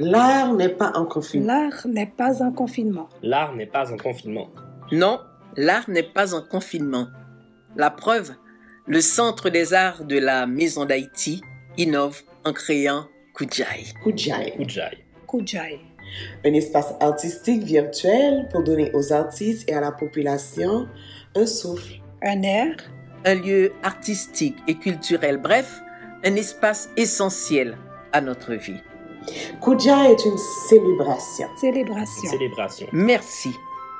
L'art n'est pas en confinement. L'art n'est pas en confinement. L'art n'est pas en confinement. Non, l'art n'est pas en confinement. La preuve, le Centre des arts de la Maison d'Haïti innove en créant Kujai. Kujai. Kujai. Kujai. Un espace artistique virtuel pour donner aux artistes et à la population un souffle. Un air. Un lieu artistique et culturel, bref, un espace essentiel à notre vie. Kujai est une célébration. Célébration. Célébration. Merci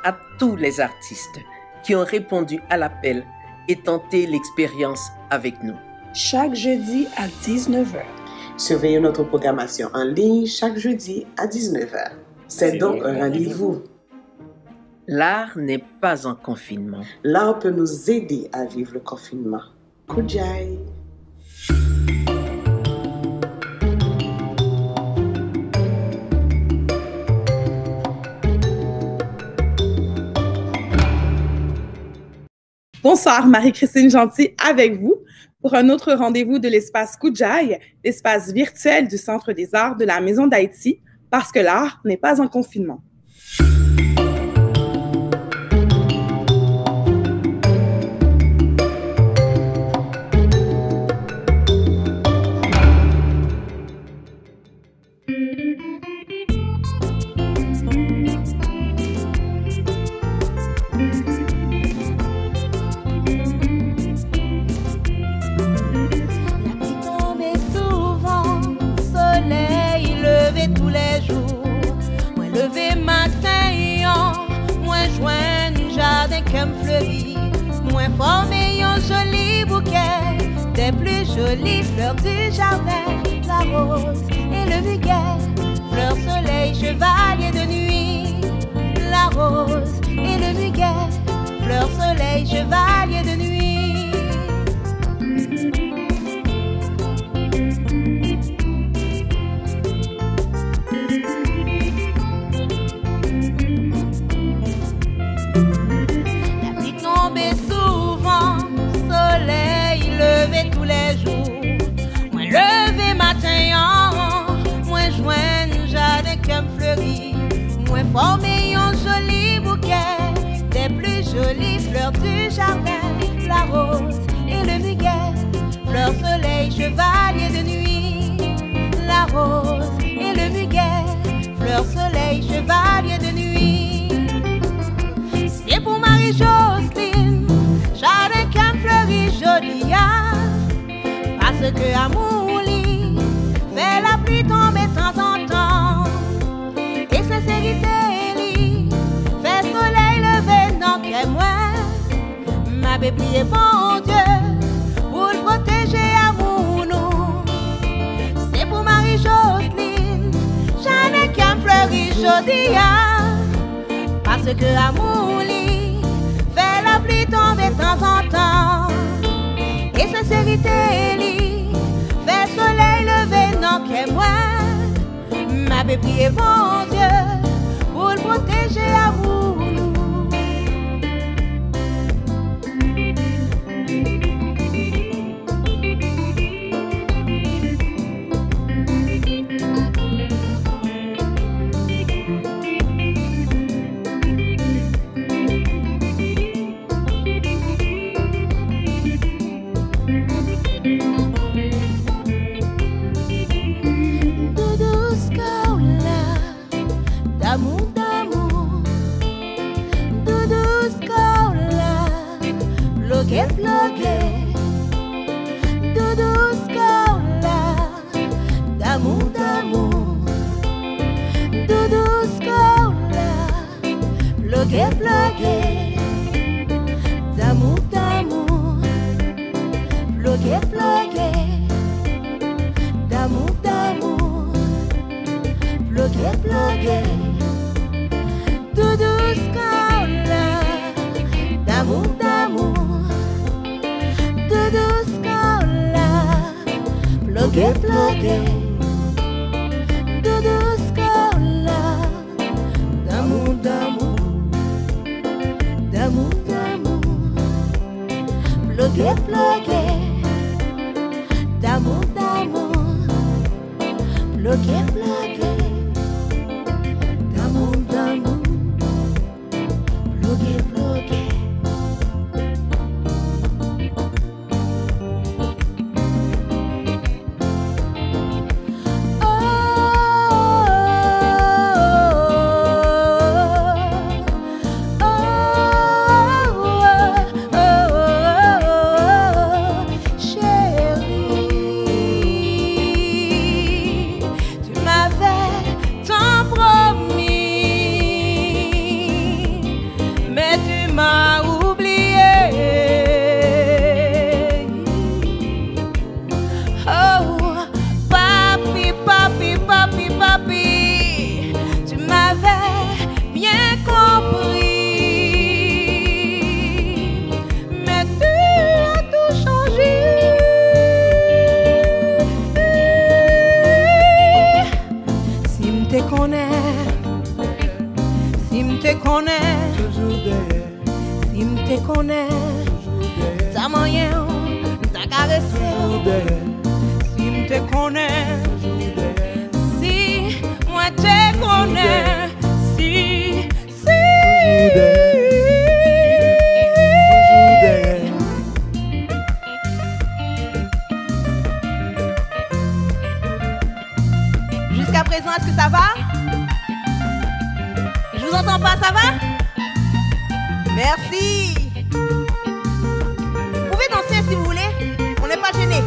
à tous les artistes qui ont répondu à l'appel et tenté l'expérience avec nous. Chaque jeudi à 19h. Surveillez notre programmation en ligne chaque jeudi à 19h. C'est donc un rendez-vous. L'art n'est pas en confinement. L'art peut nous aider à vivre le confinement. Kujai. Bonsoir, Marie-Christine Gentil avec vous pour un autre rendez-vous de l'espace Kujai, l'espace virtuel du Centre des arts de la Maison d'Haïti, parce que l'art n'est pas en confinement. Former un joli bouquet des plus jolies fleurs du jardin, la rose et le muguet, fleurs soleil, chevalier de nuit, la rose et le muguet, fleurs soleil, chevalier de nuit. Former un joli bouquet des plus jolies fleurs du jardin, la rose et le muguet, fleurs soleil, chevalier de nuit, la rose et le muguet, fleurs soleil, chevalier de nuit. C'est pour Marie-Jocelyne, jardin qu'un fleuri joli, parce que amour lit fait la pluie tomber de temps en temps, et sincérité ma bébé est bon Dieu pour le protéger à nous. C'est pour Marie-Jocelyne, j'en ai qu'un fleuri jodia, parce que amour lit fait la pluie tomber de temps en temps, et sincérité lit fait soleil lever non qu'est moi. Ma bébé est bon Dieu pour le protéger à nous. Bloqué, bloqué. connais, ta moyen, ta caressé. Si me te connais, si moi te connais, si. Jusqu'à présent, est-ce que ça va? Je vous entends pas, ça va? Merci. Vous pouvez danser si vous voulez, on n'est pas gênés.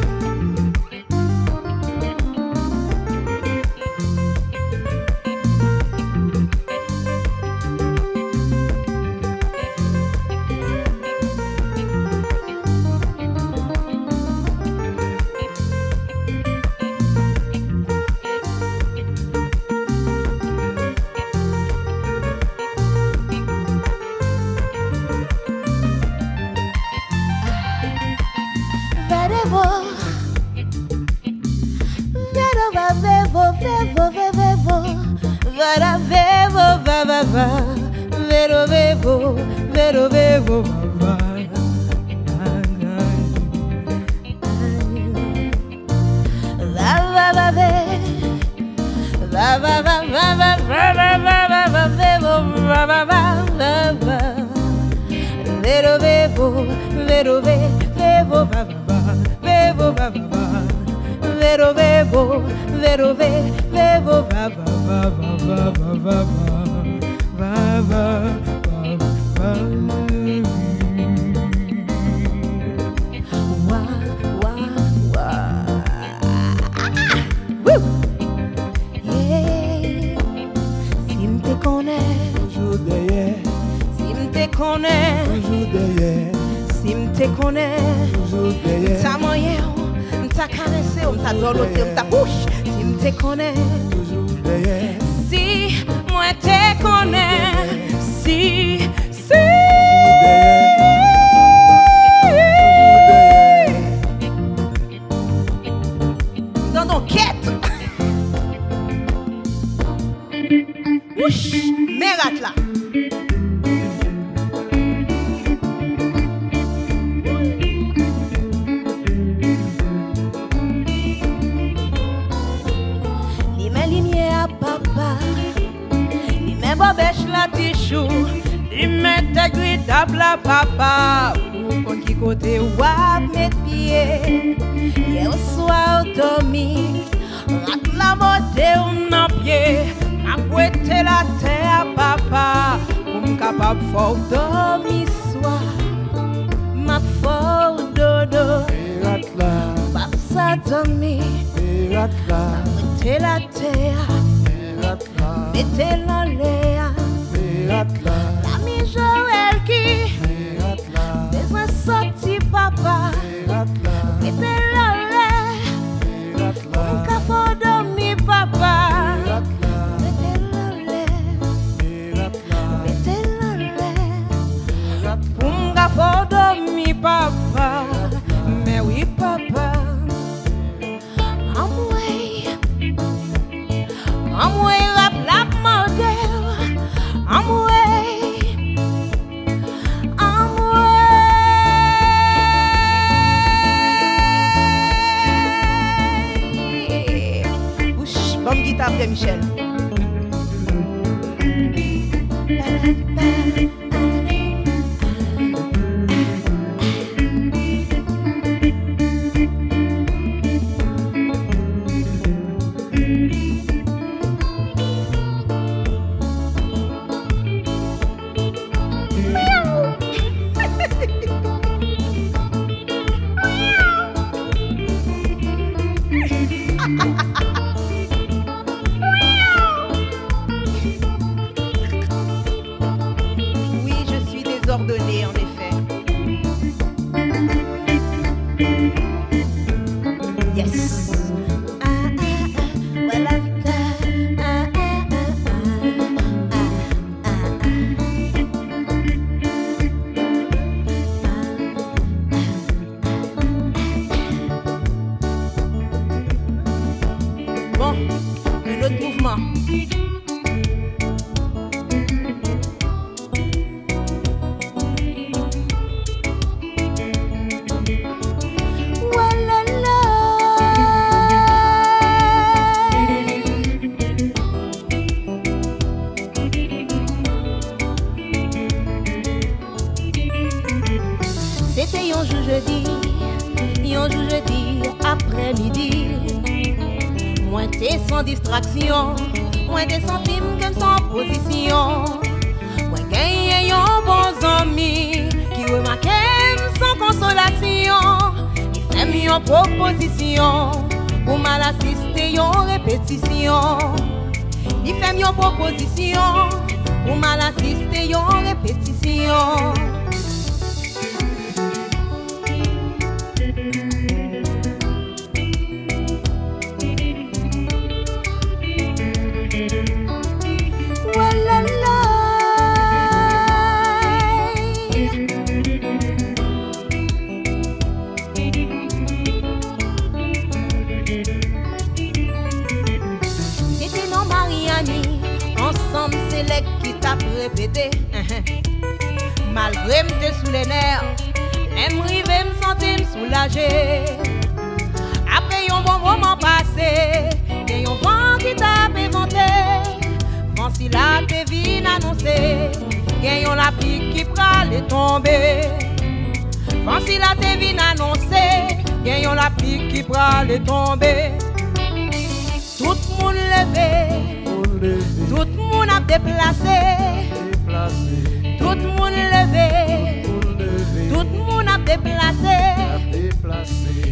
Michel. Ordonné en effet. Yes. Bon, un autre mouvement. sans distraction, moins des centimes que sans position. Moi gagne un bon ami qui remarque sans consolation. Il fait mieux en proposition pour mal assister en répétition. Il fait mieux en proposition pour mal assister en répétition. Ensemble c'est les qui t'a répété. Malgré m'te sous les nerfs, m'rivé m'sentir soulagé. Après un bon moment passé, y'a un vent qui t'a éventé. Francis la te vine annoncer, y'a la pluie qui prale tomber. Francis la te vine annoncer, y'a la pluie qui prale tomber. Tout le monde levé, tout le monde a déplacé, tout le monde levé, tout le monde a déplacé.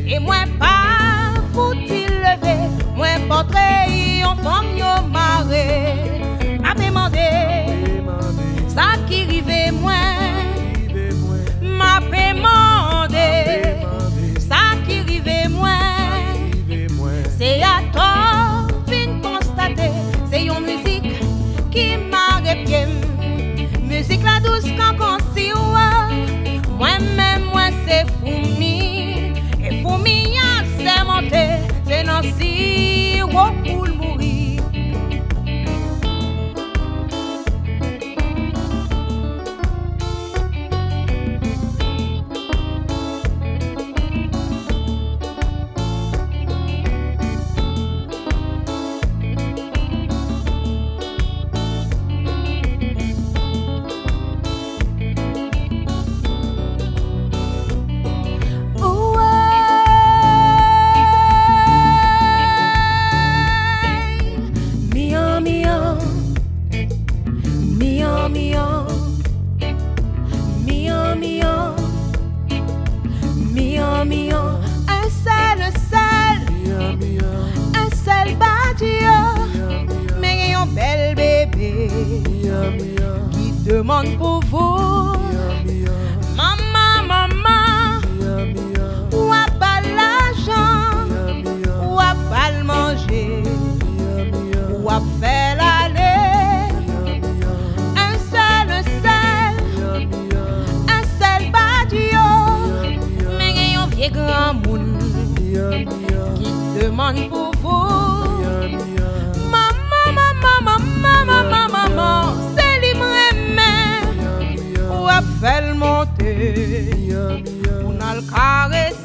Et moi pas faut-il lever, moi portrait en femme yo maré. A demandé ça qui rive moi, m'a demandé ça qui rive moi. C'est à toi fin constater, c'est une musique qui m'arrête bien. Musique la douce quand on s'y voit. Moi-même, moi c'est Foumi. Et Foumi a c'est monté. C'est non si pour le mourir. Qui demande pour vous, maman, maman, ou à pas l'argent, ou à pas le manger, ou à faire l'aller. Un seul badiou, mais un vieux grand monde qui demande pour vous, maman, maman, maman, maman, c'est lui-même, ou à faire monter, ou n'a le caresser.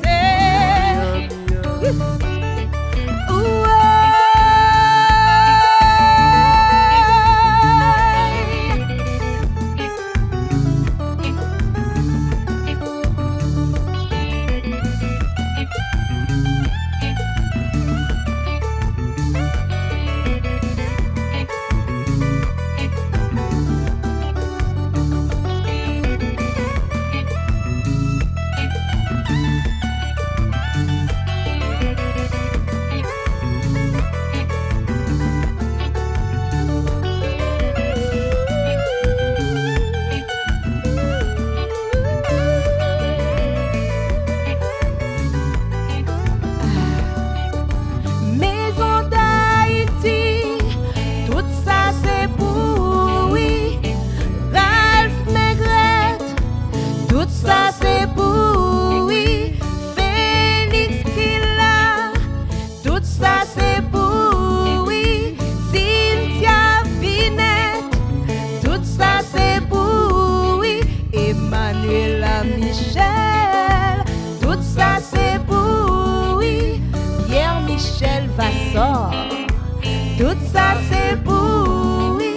Tout ça c'est pour oui,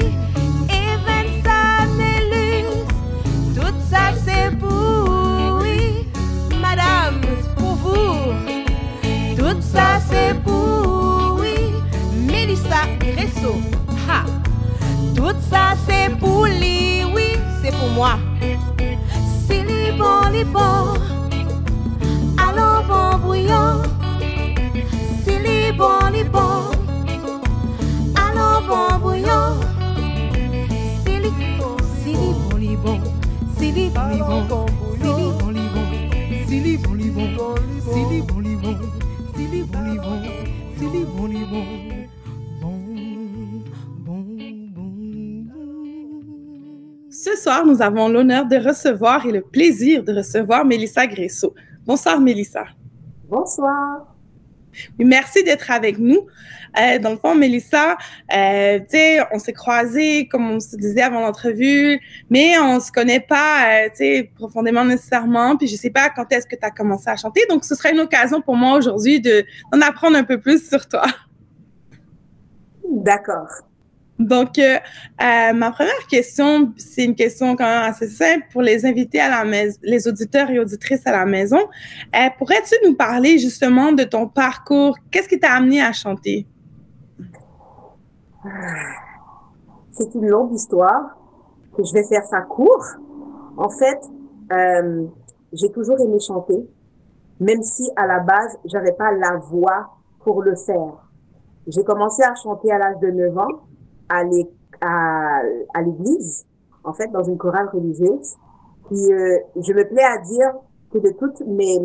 et 25 Nélus. Tout ça c'est pour oui, madame, pour vous. Tout ça c'est pour oui, Mélissa. Gresso. Ha! Tout ça c'est pour lui, oui, c'est pour moi. Si les bon, allons bon bouillon. Si les bon, allons bon bouillon. Si les bon, si les bon, si les bon, si les bon, si les bon, si les bon, si les bon, si les bon, si les bon. Ce soir, nous avons l'honneur de recevoir et le plaisir de recevoir Mélissa Gresso. Bonsoir, Mélissa. Bonsoir. Merci d'être avec nous. Dans le fond, Mélissa, on s'est croisés, comme on se disait avant l'entrevue, mais on se connaît pas, profondément nécessairement. Puis je sais pas quand est-ce que tu as commencé à chanter. Donc, ce sera une occasion pour moi aujourd'hui d'en apprendre un peu plus sur toi. D'accord. Donc, ma première question, c'est une question quand même assez simple pour les invités à la maison, les auditeurs et auditrices à la maison. Pourrais-tu nous parler justement de ton parcours? Qu'est-ce qui t'a amené à chanter? C'est une longue histoire que je vais faire ça court. En fait, j'ai toujours aimé chanter, même si à la base, j'avais pas la voix pour le faire. J'ai commencé à chanter à l'âge de 9 ans. À l'église, en fait, dans une chorale religieuse. Puis, je me plais à dire que de toutes mes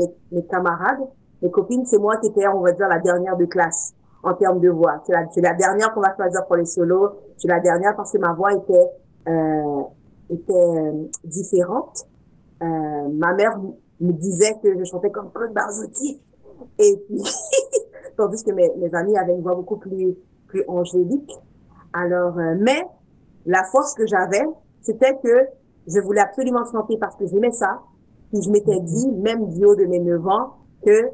camarades, mes copines, c'est moi qui étais, on va dire, la dernière de classe en termes de voix. C'est la dernière qu'on va choisir pour les solos. C'est la dernière parce que ma voix était différente. Ma mère me disait que je chantais comme Claude Barzotti. Et puis, tandis que mes amis avaient une voix beaucoup plus angélique. Alors, mais la force que j'avais, c'était que je voulais absolument chanter parce que j'aimais ça. Puis je m'étais dit, même du haut de mes 9 ans, que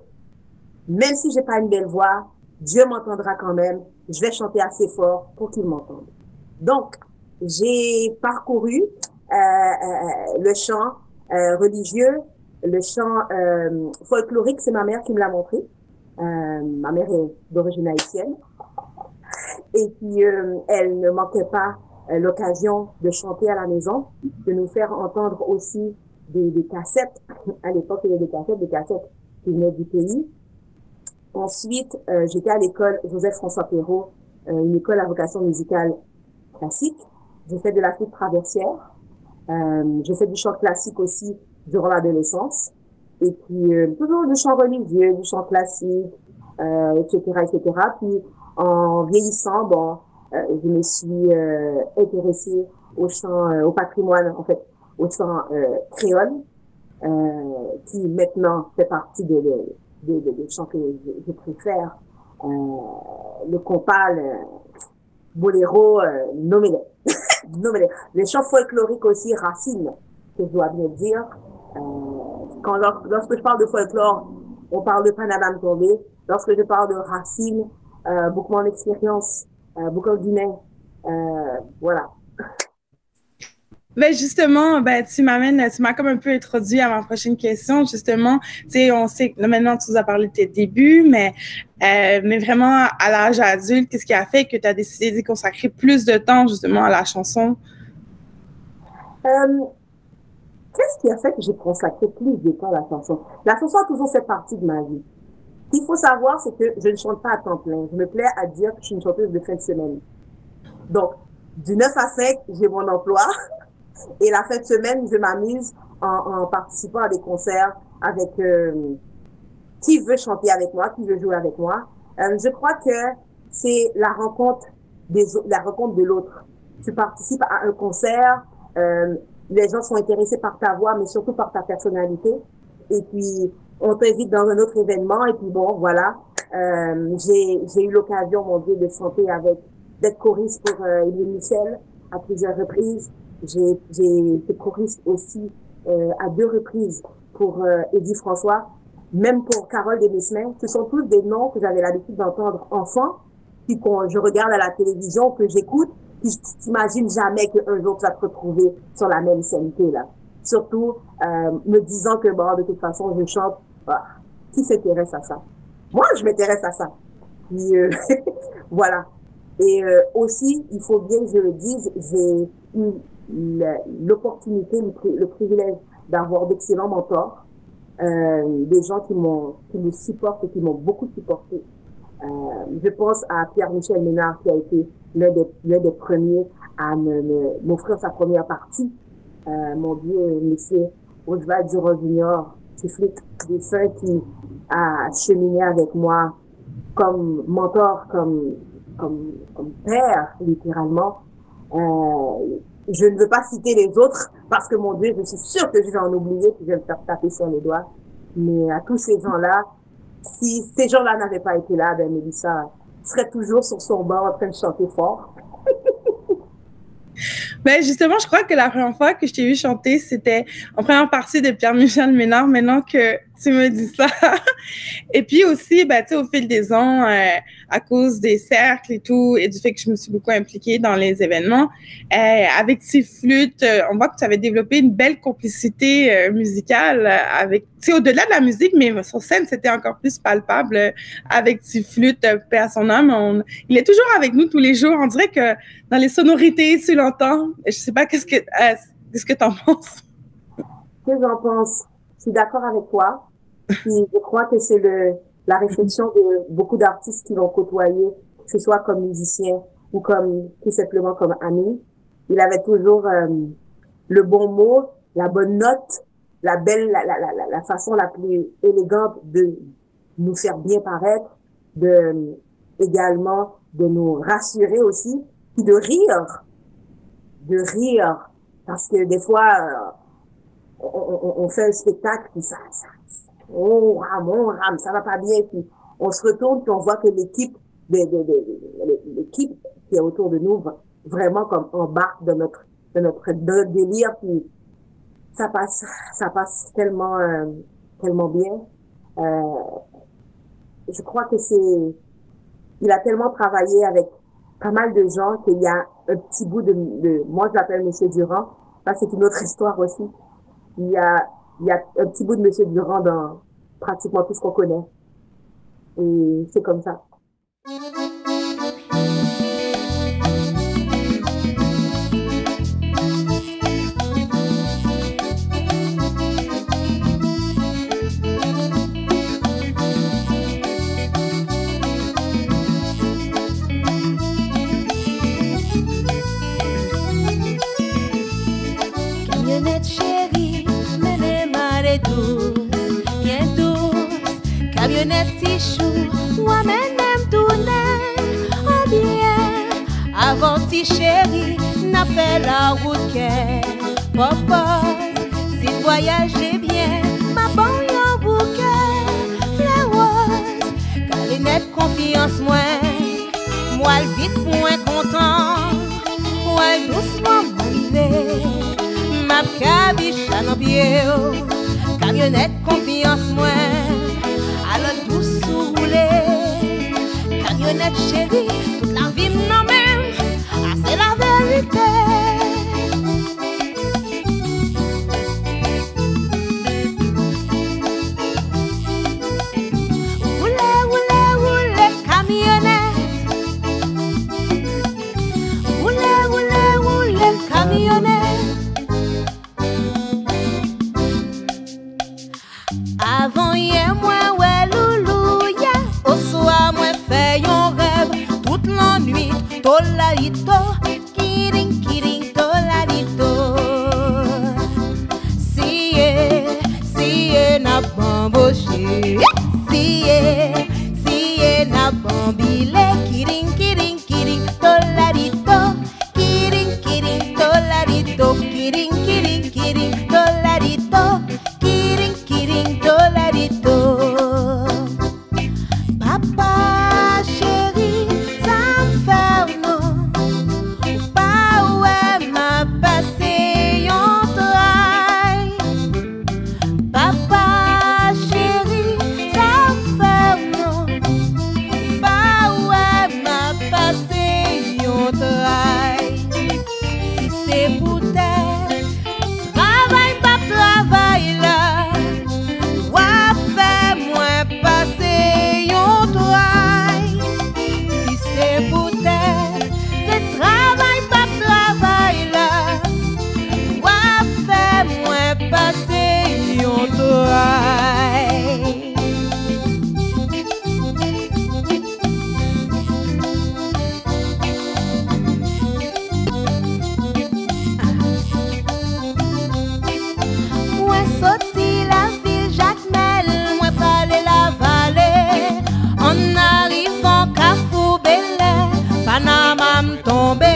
même si j'ai pas une belle voix, Dieu m'entendra quand même. Je vais chanter assez fort pour qu'il m'entende. Donc, j'ai parcouru le chant religieux, le chant folklorique. C'est ma mère qui me l'a montré. Ma mère est d'origine haïtienne. Et puis, elle ne manquait pas l'occasion de chanter à la maison, de nous faire entendre aussi des cassettes. À l'époque, il y avait des cassettes qui venaient du pays. Ensuite, j'étais à l'école Joseph-François Perrault, une école à vocation musicale classique. J'ai fait de la flûte traversière. J'ai fait du chant classique aussi durant l'adolescence. Et puis, toujours du chant religieux, du chant classique, etc., etc. Puis, en vieillissant, je me suis intéressée au chant, au patrimoine, en fait, au chant créole, qui maintenant fait partie des chants que je préfère. Le compas, le boléro, nommez-les. Nommez-les. Les chants folkloriques aussi, racines, que je dois bien dire. Lorsque je parle de folklore, on parle de Panama tombé. Lorsque je parle de racines, beaucoup mon expérience, beaucoup de Guinée, voilà. Ben justement, tu m'as comme un peu introduit à ma prochaine question. Justement, on sait que là, maintenant tu nous as parlé de tes débuts, mais vraiment à l'âge adulte, qu'est-ce qui a fait que tu as décidé d'y consacrer plus de temps justement à la chanson? Qu'est-ce qui a fait que j'ai consacré plus de temps à la chanson? La chanson a toujours fait partie de ma vie. Ce qu'il faut savoir, c'est que je ne chante pas à temps plein. Je me plais à dire que je suis une chanteuse de fin de semaine. Donc, du 9 à 5, j'ai mon emploi. Et la fin de semaine, je m'amuse en participant à des concerts avec qui veut chanter avec moi, qui veut jouer avec moi. Je crois que c'est la rencontre de l'autre. Tu participes à un concert, les gens sont intéressés par ta voix, mais surtout par ta personnalité. Et puis, on t'invite dans un autre événement, et puis bon, voilà. J'ai eu l'occasion, mon Dieu, de chanter d'être choriste pour Élie Michel à plusieurs reprises. J'ai été choriste aussi à 2 reprises pour Eddie François, même pour Carole Desmesmin. Ce sont tous des noms que j'avais l'habitude d'entendre enfant, puis je regarde à la télévision, que j'écoute, puis je t'imagine jamais qu'un jour tu vas te retrouver sur la même scène que là. Surtout me disant que bon, de toute façon je chante. Qui s'intéresse à ça? Moi, je m'intéresse à ça. Puis voilà. Et aussi, il faut bien que je le dise, j'ai eu l'opportunité, le privilège d'avoir d'excellents mentors, des gens qui me supportent et qui m'ont beaucoup supporté. Je pense à Pierre-Michel Ménard qui a été l'un des premiers à m'offrir sa première partie. Mon vieux monsieur Oswald Durand Junior, Tiflit Dessin, qui a cheminé avec moi comme mentor, comme père, littéralement. Je ne veux pas citer les autres parce que, mon Dieu, je suis sûre que je vais en oublier, puis je vais me faire taper sur les doigts. Mais à tous ces gens-là, si ces gens-là n'avaient pas été là, ben Mélissa serait toujours sur son banc en train de chanter fort. Ben justement, je crois que la première fois que je t'ai vu chanter, c'était en première partie de Pierre-Michel Ménard, maintenant que tu me dis ça. Et puis aussi, ben, tu sais, au fil des ans, à cause des cercles et tout, et du fait que je me suis beaucoup impliquée dans les événements, avec Tiflut, on voit que tu avais développé une belle complicité musicale avec, tu sais, au-delà de la musique, mais sur scène, c'était encore plus palpable avec Tiflut, paix à son âme. Il est toujours avec nous tous les jours. On dirait que dans les sonorités, tu l'entends. Je sais pas qu'est-ce que t'en penses? Qu'est-ce que j'en pense? Je suis d'accord avec toi. Puis je crois que c'est la réflexion de beaucoup d'artistes qui l'ont côtoyé, que ce soit comme musicien ou comme tout simplement comme ami. Il avait toujours le bon mot, la bonne note, la façon la plus élégante de nous faire bien paraître, également de nous rassurer aussi, puis de rire, parce que des fois on fait un spectacle puis on rame, ça va pas bien, puis on se retourne puis on voit que l'équipe qui est autour de nous vraiment comme embarque de notre délire, puis ça passe tellement bien. Je crois que il a tellement travaillé avec pas mal de gens qu'il y a un petit bout de moi je l'appelle Monsieur Durand, ça c'est une autre histoire aussi. Il y a un petit bout de Monsieur Durand dans pratiquement tout ce qu'on connaît. Et c'est comme ça. Camionnette chérie, mène-moi douce, bien douce. Camionnette tichou, moi-même tourner en bien. Avant ti chérie, n'a fait la route qu'est. Papa, si voyager bien, ma bonne en bouquet. Flowers, camionnette confiance moi le vite moins content, moi doucement m'arriver. Ma cabiche à nos pieds, camionnette confiance moi, alors douce rouler, camionnette chérie, toute la vie non même, ah c'est la vérité. Roulez, camionnette, roulez, camionnette. Avant hier, moi, ouais, loulou, yeah. Au soir, moi, fait un rêve. Toute la nuit, tolalito, kiring, tolalito. Si, n'a bamboché. Si, n'a bambilé. Kiring, tolalito. Kiring, tolalito. Kiring, tolalito. Kiring, tolalito. Papa chéri, ça me fait non. Pas ouais m'a passé un trail. Papa chéri, ça me fait non. Pas ouais m'a Panama m'tombé.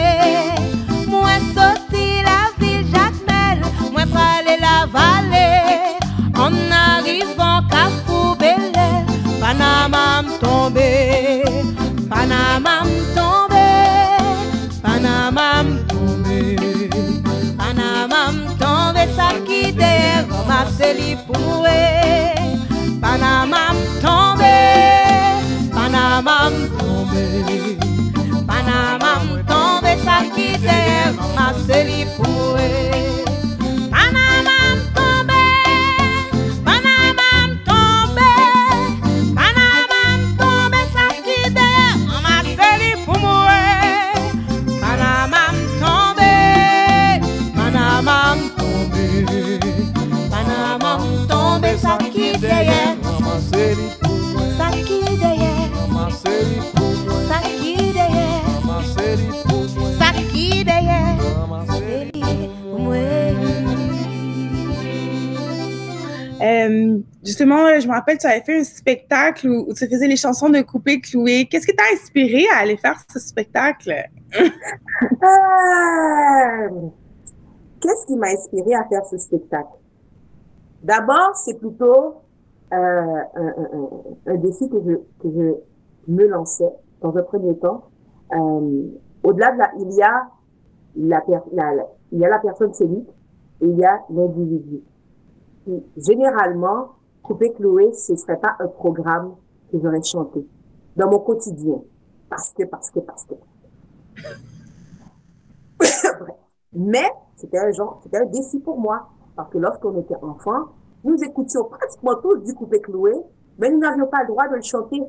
Moi sorti la ville Jacmel, moi pralé la vallée. En arrivant Carrefour Bel-Air, Panama m'tombé. Panama m'tombé. Panama m'tombé. Panama m'tombé, ça qui derrière ramasser pour mourir. Panama m'tombé. Panama m'tombé. Panama m'tombé, ça qui derrière ramasser pour mourir. Panama m'tombé. Panama m'tombé. Panama m'tombé, ça qui derrière ramasser pour mourir. Panama m'tombé. Panama m'tombé. Panama m'tombé, ça qui derrière ramasser pour mourir. Ça qui derrière ramasser pour mourir. Ça qui derrière ramasser pour mourir. Ça qui derrière ramasser pour mourir. Justement, je me rappelle, tu avais fait un spectacle où tu faisais les chansons de Coupé Cloué. Qu'est-ce qui t'a inspiré à aller faire ce spectacle? Qu'est-ce qui m'a inspiré à faire ce spectacle? D'abord, c'est plutôt un défi que je me lançais dans un premier temps. Au-delà de il y a la personne scénique et il y a l'individu. Généralement, Coupé Cloué, ce serait pas un programme que j'aurais chanté dans mon quotidien. Parce que. Mais, c'était un défi pour moi. Parce que lorsqu'on était enfant, nous écoutions pratiquement tous du Coupé Cloué, mais nous n'avions pas le droit de le chanter.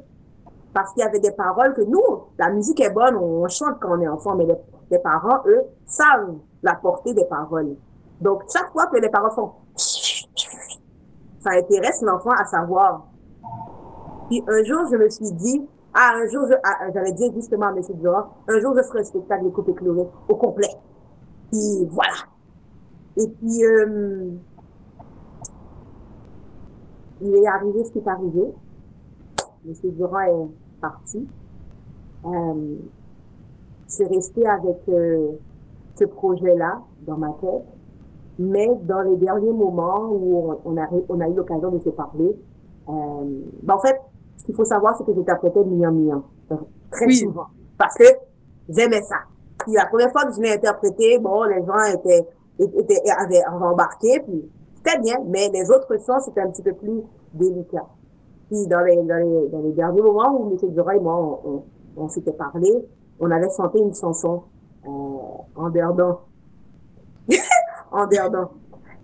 Parce qu'il y avait des paroles que nous, la musique est bonne, on chante quand on est enfant, mais les parents, eux, savent la portée des paroles. Donc, chaque fois que les parents font, ça intéresse l'enfant à savoir. Puis un jour, je me suis dit, j'avais dit justement à M. Durand, un jour, je ferai un spectacle de Coupé Cloué au complet. Puis voilà. Et puis, il est arrivé ce qui est arrivé. M. Durand est parti. Je suis restée avec ce projet-là dans ma tête. Mais dans les derniers moments où on a eu l'occasion de se parler, en fait, ce qu'il faut savoir, c'est que j'interprétais Mian, très souvent. Parce que j'aimais ça. Puis la première fois que je l'ai interprété, bon, les gens avaient embarqué, puis c'était bien, mais les autres sons, c'était un petit peu plus délicat. Puis dans les derniers moments où M. Durand et moi, on s'était parlé, on avait chanté une chanson, en Verdun. En Verdun.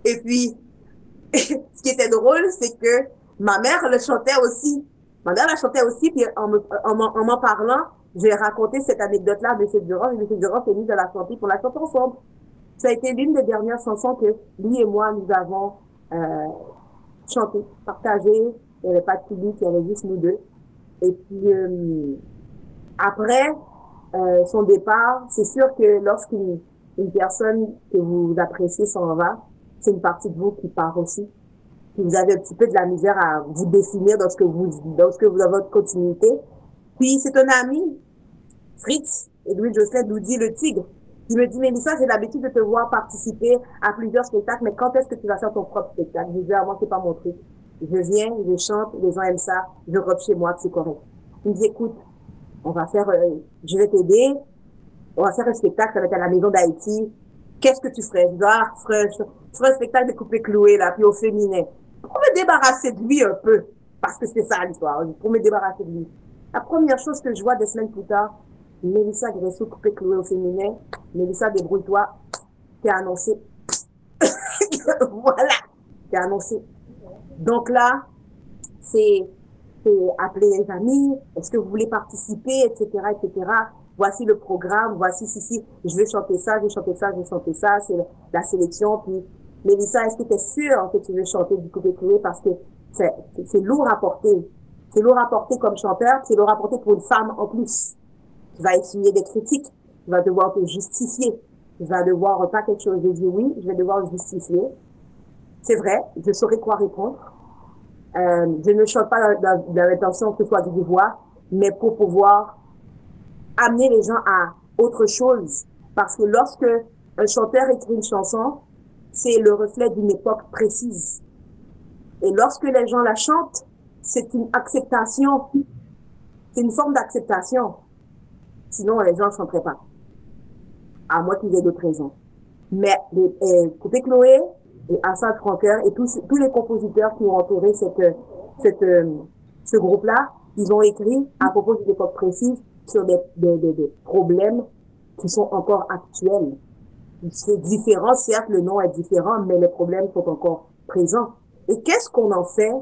Et puis, ce qui était drôle, c'est que ma mère le chantait aussi. Ma mère la chantait aussi, puis en m'en parlant, j'ai raconté cette anecdote-là à M. Durand, et M. Durand s'est mis à la chanter pour la chanter ensemble. Ça a été l'une des dernières chansons que lui et moi, nous avons chantées, partagées. Il n'y avait pas de public, il y avait juste nous deux. Et puis, après son départ, c'est sûr que lorsqu'une personne que vous appréciez s'en va, c'est une partie de vous qui part aussi. Puis vous avez un petit peu de la misère à vous définir dans ce que vous avez votre continuité. Puis c'est un ami, Fritz, et Louis Joseph nous dit le tigre. Il me dit, Mélissa, j'ai l'habitude de te voir participer à plusieurs spectacles, mais quand est-ce que tu vas faire ton propre spectacle? Je dis, moi, c'est pas mon truc. Je viens, je chante, les gens aiment ça, je rentre chez moi, c'est correct. Il me dit, écoute, on va faire, je vais t'aider, on va faire un spectacle, ça va être à la Maison d'Haïti. Qu'est-ce que tu ferais? Je dis, je ferais un spectacle de Coupé Cloué, là, puis au féminin. Pour me débarrasser de lui un peu, parce que c'est ça l'histoire, pour me débarrasser de lui. La première chose que je vois des semaines plus tard, Mélissa Grasso, Coupé Cloué au féminin. Mélissa, débrouille-toi. T'es annoncé. Voilà. T'es annoncé. Donc là, c'est appeler les amis. Est-ce que vous voulez participer, etc., etc. Voici le programme. Voici, si, je vais chanter ça, je vais chanter ça, je vais chanter ça. C'est la sélection. Puis, Mélissa, est-ce que tu es sûre que tu veux chanter du Coupé Cloué? Parce que c'est lourd à porter. C'est lourd à porter comme chanteur. C'est lourd à porter pour une femme en plus. Tu vas essuyer des critiques, tu vas devoir te justifier, tu vas devoir pas quelque chose de dire oui, je vais devoir justifier. C'est vrai, je saurais quoi répondre. Je ne chante pas dans l'intention que ce soit du voix, mais pour pouvoir amener les gens à autre chose. Parce que lorsque un chanteur écrit une chanson, c'est le reflet d'une époque précise. Et lorsque les gens la chantent, c'est une acceptation. C'est une forme d'acceptation. Sinon, les gens ne chanteraient pas. À moins qu'ils aient d'autres raisons. Mais Coupé Chloé et Assad Francoeur et tous les compositeurs qui ont entouré ce groupe-là, ils ont écrit à propos d'une époque précise sur des problèmes qui sont encore actuels. C'est différent, certes, le nom est différent, mais les problèmes sont encore présents. Et qu'est-ce qu'on en fait?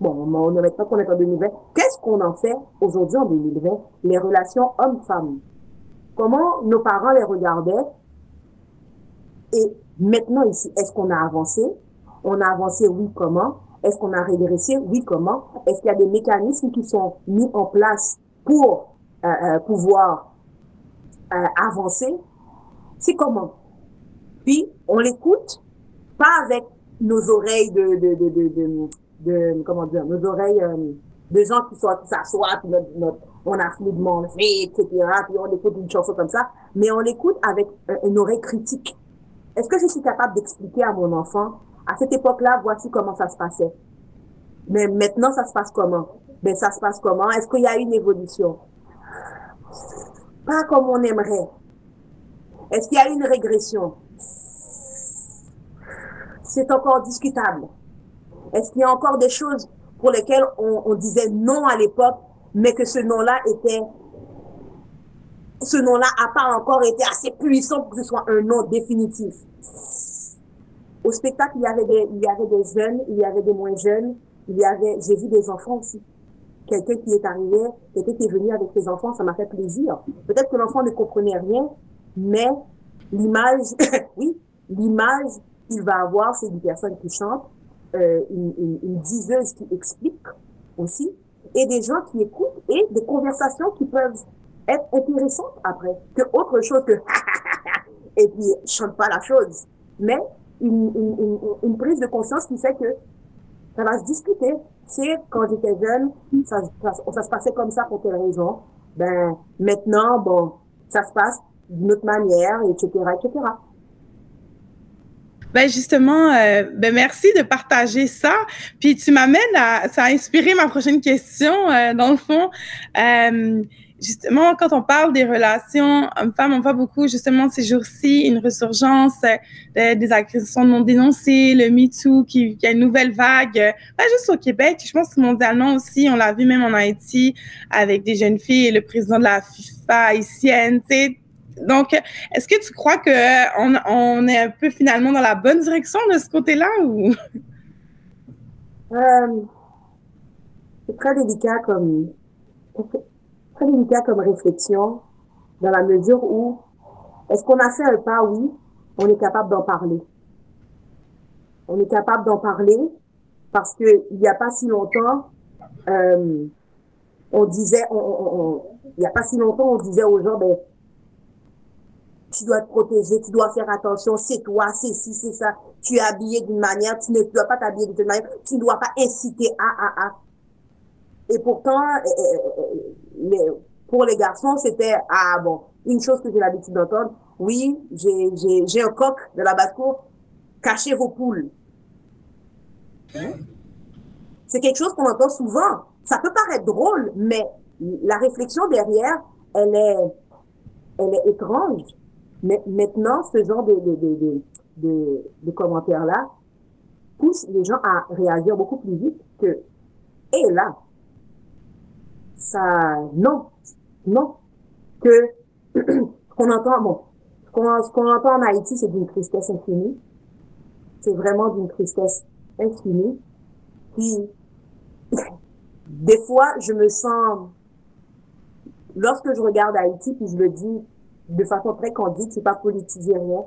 Bon, on ne met pas qu'on est en 2020. Qu'est-ce qu'on en fait aujourd'hui en 2020? Les relations hommes-femmes. Comment nos parents les regardaient? Et maintenant ici, est-ce qu'on a avancé? On a avancé, oui, comment? Est-ce qu'on a régressé? Oui, comment? Est-ce qu'il y a des mécanismes qui sont mis en place pour pouvoir avancer? C'est comment? Puis, on l'écoute, pas avec nos oreilles comment dire, nos oreilles de gens qui s'assoient, puis on a fluidement fait, etc., puis on écoute une chanson comme ça, mais on l'écoute avec une oreille critique. Est-ce que je suis capable d'expliquer à mon enfant, à cette époque-là, voici comment ça se passait. Mais maintenant, ça se passe comment? Ben, ça se passe comment? Est-ce qu'il y a une évolution? Pas comme on aimerait. Est-ce qu'il y a une régression? C'est encore discutable. Est-ce qu'il y a encore des choses pour lesquelles on disait non à l'époque, mais que ce nom-là n'a pas encore été assez puissant pour que ce soit un nom définitif? Au spectacle, il y avait des jeunes, il y avait des moins jeunes, j'ai vu des enfants aussi. Quelqu'un qui est arrivé, quelqu'un qui est venu avec ses enfants, ça m'a fait plaisir. Peut-être que l'enfant ne comprenait rien, mais l'image, oui, l'image qu'il va avoir, c'est une personne qui chante, une diseuse qui explique aussi, et des gens qui écoutent, et des conversations qui peuvent être intéressantes après, que autre chose que et puis chante pas la chose, mais une prise de conscience qui fait que ça va se discuter. C'est quand j'étais jeune, ça se passait comme ça pour quelle raison. Ben maintenant, bon, ça se passe d'une autre manière, etc., etc. Ben justement, ben merci de partager ça. Puis tu m'amènes ça a inspiré ma prochaine question, dans le fond. Justement, quand on parle des relations hommes-femmes, on voit beaucoup, justement, ces jours-ci, une ressurgence des agressions non dénoncées, le MeToo, qui a une nouvelle vague, pas juste au Québec, je pense que mondialement aussi, on l'a vu même en Haïti, avec des jeunes filles et le président de la FIFA haïtienne, tu sais. Donc, est-ce que tu crois qu'on est un peu finalement dans la bonne direction de ce côté-là ou? C'est très délicat comme réflexion, dans la mesure où, est-ce qu'on a fait un pas? Oui, on est capable d'en parler. On est capable d'en parler parce que il n'y a pas si longtemps, on disait aux gens, ben, tu dois te protéger, tu dois faire attention, c'est toi, c'est ci, c'est ça. Tu es habillé d'une manière, tu ne dois pas t'habiller d'une manière, tu ne dois pas inciter à. Et pourtant, pour les garçons, c'était, bon, une chose que j'ai l'habitude d'entendre, oui, j'ai un coq de la basse-cour, cachez vos poules. C'est quelque chose qu'on entend souvent. Ça peut paraître drôle, mais la réflexion derrière, elle est étrange. Mais maintenant, ce genre de commentaires-là pousse les gens à réagir beaucoup plus vite que, et là, ça, non, que, ce qu'on entend en Haïti, c'est d'une tristesse infinie. C'est vraiment d'une tristesse infinie. Puis, des fois, je me sens, lorsque je regarde Haïti, puis je le dis de façon très candide, c'est pas politiser rien.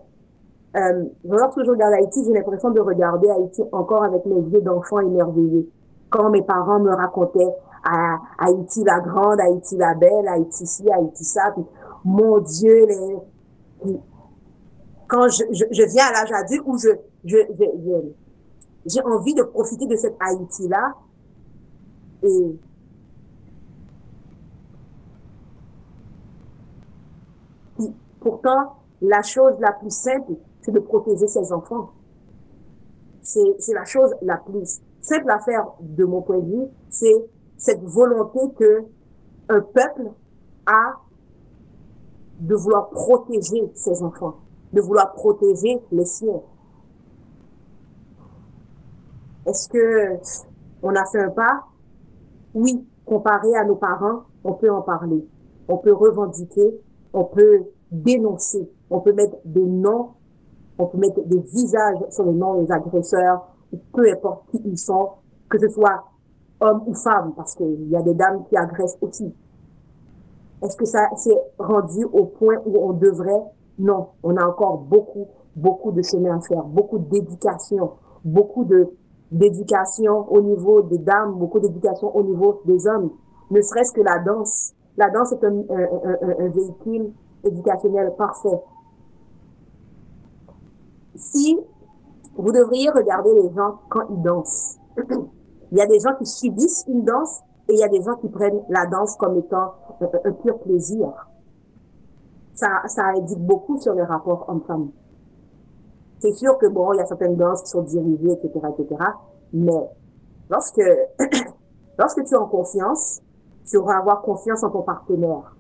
Lorsque je regarde Haïti, j'ai l'impression de regarder Haïti encore avec mes yeux d'enfant émerveillés. Quand mes parents me racontaient Haïti la grande, Haïti la belle, Haïti ci, Haïti ça, puis mon Dieu, quand je viens à l'âge adulte où j'ai envie de profiter de cette Haïti-là, et Puis, pourtant, la chose la plus simple, c'est de protéger ses enfants. C'est la chose la plus simple à faire de mon point de vue, c'est cette volonté que un peuple a de vouloir protéger ses enfants, de vouloir protéger les siens. Est-ce que on a fait un pas? Oui, comparé à nos parents, on peut en parler. On peut revendiquer, on peut dénoncer, on peut mettre des noms, on peut mettre des visages sur les noms des agresseurs, peu importe qui ils sont, que ce soit hommes ou femmes, parce qu'il y a des dames qui agressent aussi. Est-ce que ça s'est rendu au point où on devrait? Non, on a encore beaucoup de chemin à faire, beaucoup d'éducation, d'éducation au niveau des dames, beaucoup d'éducation au niveau des hommes. Ne serait-ce que la danse. La danse est un véhicule éducationnel parfait. Si vous devriez regarder les gens quand ils dansent, il y a des gens qui subissent une danse et il y a des gens qui prennent la danse comme étant un pur plaisir. Ça indique beaucoup sur les rapports hommes-femmes. C'est sûr que bon, il y a certaines danses qui sont dirigées, etc., mais lorsque tu es en confiance, tu vas avoir confiance en ton partenaire.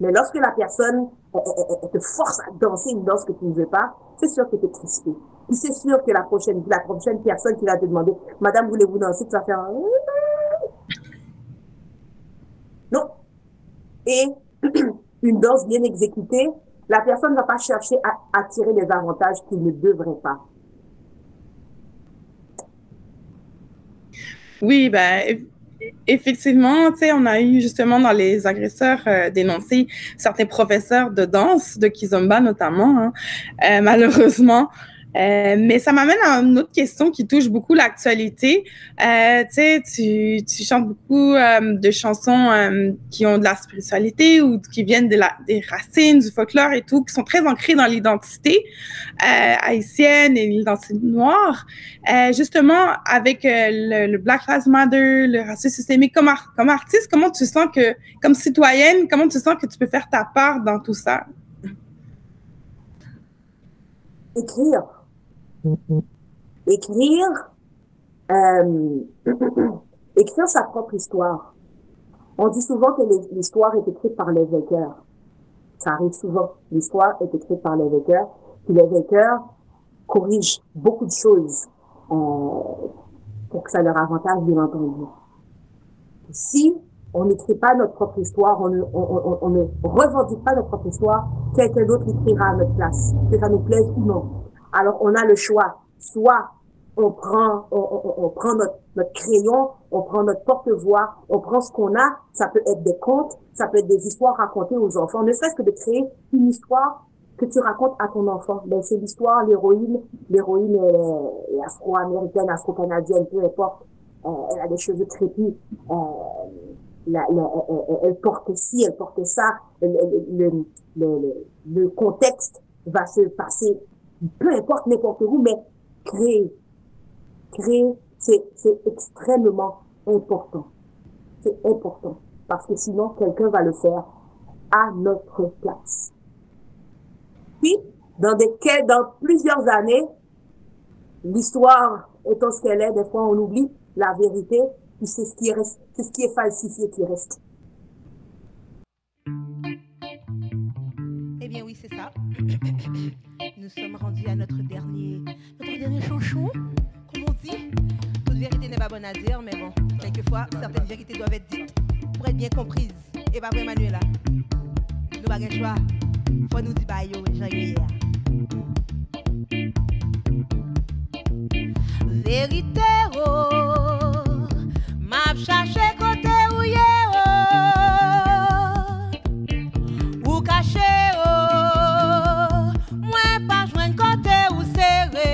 Mais lorsque la personne elle te force à danser une danse que tu ne veux pas, c'est sûr que tu es crispé. Et c'est sûr que la prochaine personne qui va te demander, Madame, voulez-vous danser? Tu vas faire non. Et une danse bien exécutée, la personne ne va pas chercher à tirer les avantages qu'il ne devrait pas. Oui, ben, effectivement, tu sais, on a eu justement dans les agresseurs dénoncés certains professeurs de danse, de Kizomba notamment, hein, malheureusement. Mais ça m'amène à une autre question qui touche beaucoup l'actualité. Tu sais, tu chantes beaucoup de chansons qui ont de la spiritualité ou qui viennent des racines, du folklore et tout, qui sont très ancrées dans l'identité haïtienne et l'identité noire. Justement, avec le Black Lives Matter, le racisme systémique, comme artiste, comment tu sens que, comme citoyenne, comment tu sens que tu peux faire ta part dans tout ça? Écrire. Écrire sa propre histoire. On dit souvent que l'histoire est écrite par les vainqueurs. Ça arrive souvent. L'histoire est écrite par les vainqueurs. Puis les vainqueurs corrigent beaucoup de choses pour que ça leur avantage, bien entendu. Si on n'écrit pas notre propre histoire, on ne revendique pas notre propre histoire, quelqu'un d'autre écrira à notre place, que ça nous plaise ou non. Alors, on a le choix. Soit on prend notre crayon, on prend notre porte-voix, on prend ce qu'on a. Ça peut être des contes, ça peut être des histoires racontées aux enfants. Ne serait-ce que de créer une histoire que tu racontes à ton enfant. Ben, c'est l'histoire, l'héroïne est afro-américaine, afro-canadienne, peu importe. Elle a des cheveux crépus. Elle porte ci, elle porte ça. Le contexte va se passer peu importe n'importe où, mais créer, c'est extrêmement important. C'est important. Parce que sinon, quelqu'un va le faire à notre place. Puis, dans plusieurs années, l'histoire étant ce qu'elle est, des fois on oublie la vérité, puis c'est ce qui est falsifié qui reste. Eh bien oui, c'est ça. Nous sommes rendus à notre dernier chouchou, comme on dit. Toute vérité n'est pas bonne à dire, mais bon, quelquefois, certaines vérités doivent être dites pour être bien comprises. Et pas vrai, Manuela. Nous n'avons pas le choix. Faut nous dire bye, Jean-Yves. Vérité, oh, m'a cherché côté où y est, oh, ou caché, oh, moi pas joindre côté où serré.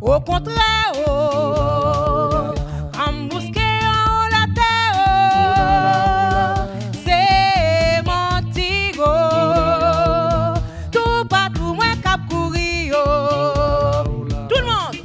Au contraire, oh, en mousquet en la terre, c'est mon tigo, tout partout moi cap courir. Tout le monde,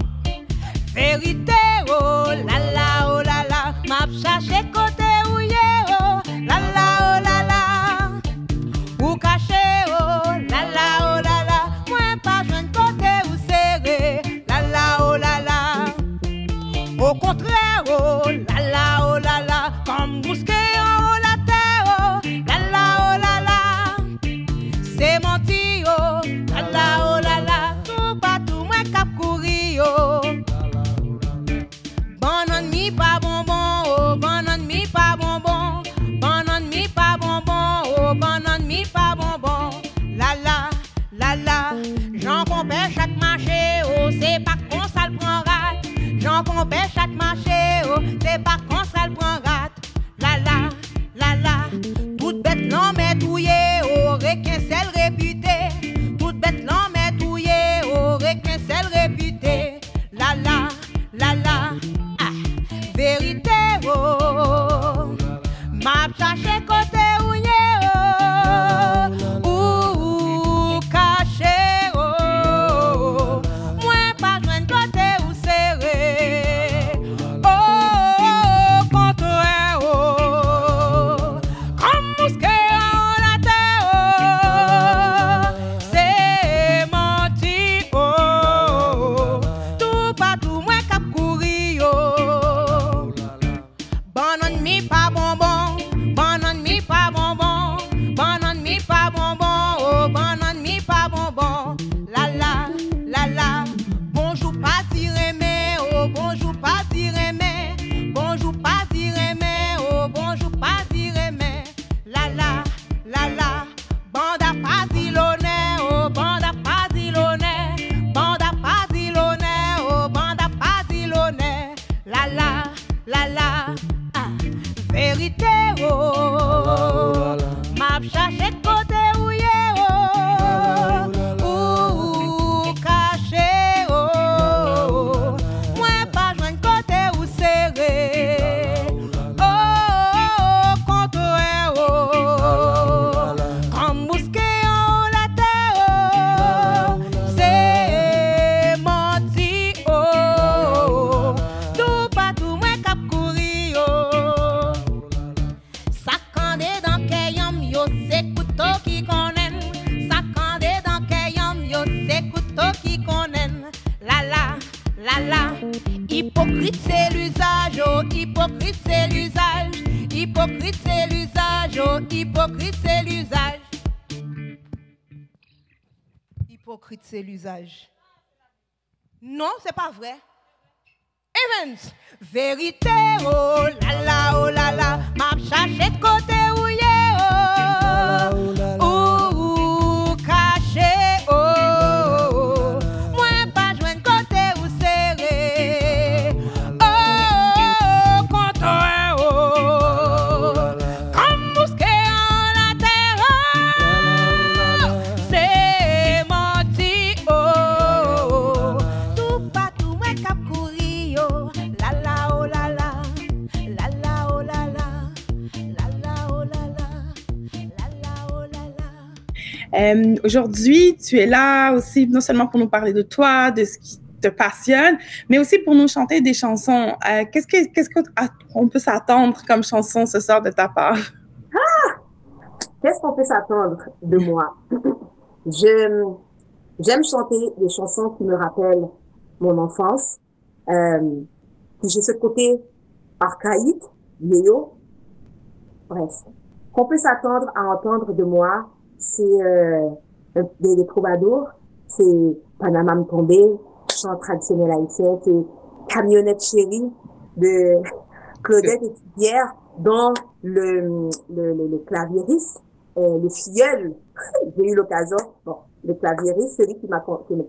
m'a cherché côté où yé ou caché oh. Moi pas joindre côté où serré oh contre oh. Comme mousquet en la terre oh. C'est menti oh. Tout partout moi cap courir oh. Banan mi pas bonbon, banan mi pas bonbon, banan mi pas bonbon, oh banan mi pas bonbon. La la, la la, bonjour pas tirer mais, oh bonjour pas tirer mais, bonjour pas tirer mais, oh bonjour pas tirer mais. La la, la la, bande à pas dilonner, oh bande à pas dilonner, bande à pas dilonner, oh bande à pas dilonner. La la, la la. Vérité oh, m'a cherché côté où yé oh, ou caché oh, moi pas joindre côté où serré oh, contre oh, comme mousquet en la terre oh, c'est menti oh, tout partout moi cap courir oh. Sakande dans kayam yo c'est couteau qui connaît. Sakande dans kayam yo c'est couteau qui connaît. La la, la la. Hypocrite c'est l'usage, oh hypocrite c'est l'usage. Hypocrite c'est l'usage, oh hypocrite c'est l'usage. Hypocrite c'est l'usage. Non, c'est pas vrai. Evans, vérité, oh la la, m'a cherché côté où yé oh, ou caché oh, moi pas joindre côté où serré oh, contre oh, comme mousquet en la terre c'est menti oh, tout partout moi cap courir oh, la la oh la la, la la oh la la, la la oh la la, la la oh la la. Aujourd'hui, tu es là aussi non seulement pour nous parler de toi, de ce qui te passionne, mais aussi pour nous chanter des chansons. Qu'est-ce qu'on peut s'attendre comme chanson ce soir de ta part? Qu'est-ce qu'on peut s'attendre de moi? J'aime chanter des chansons qui me rappellent mon enfance. Puis j'ai ce côté archaïque, vieillot. Bref. Qu'on peut s'attendre à entendre de moi, c'est des troubadours, c'est Panama M'Tombé, chant traditionnel haïtien, c'est Camionnette Chérie de Claudette et Pierre, dont le claviériste, le filleul, j'ai eu l'occasion, bon, le claviériste, celui qui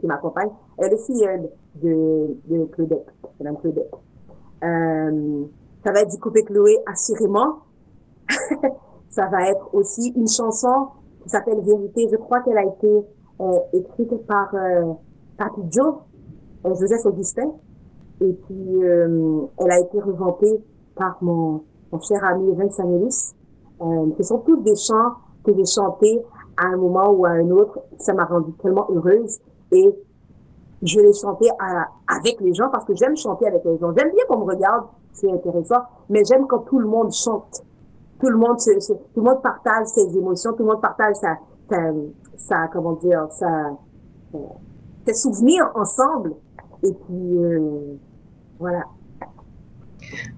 m'accompagne, est le filleul de Claudette, Madame Claudette. Ça va être du coupé-cloué, assurément. Ça va être aussi une chanson qui s'appelle Vérité. Je crois qu'elle a été écrite par Papi Joe, Joseph Augustin. Et puis, elle a été revampée par mon cher ami Vincent Mélis. Ce sont tous des chants que j'ai chantés à un moment ou à un autre. Ça m'a rendue tellement heureuse. Et je les chantais avec les gens parce que j'aime chanter avec les gens. J'aime bien qu'on me regarde, c'est intéressant, mais j'aime quand tout le monde chante. Tout le monde partage ses émotions, tout le monde partage ses souvenirs ensemble. Et puis, voilà.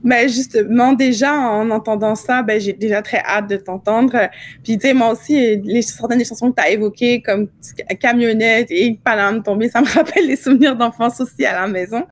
Ben justement, déjà, en entendant ça, ben j'ai déjà très hâte de t'entendre. Puis, tu sais, moi aussi, certaines des chansons que tu as évoquées, comme Camionnette et Panama M'Tombé, ça me rappelle les souvenirs d'enfance aussi à la maison.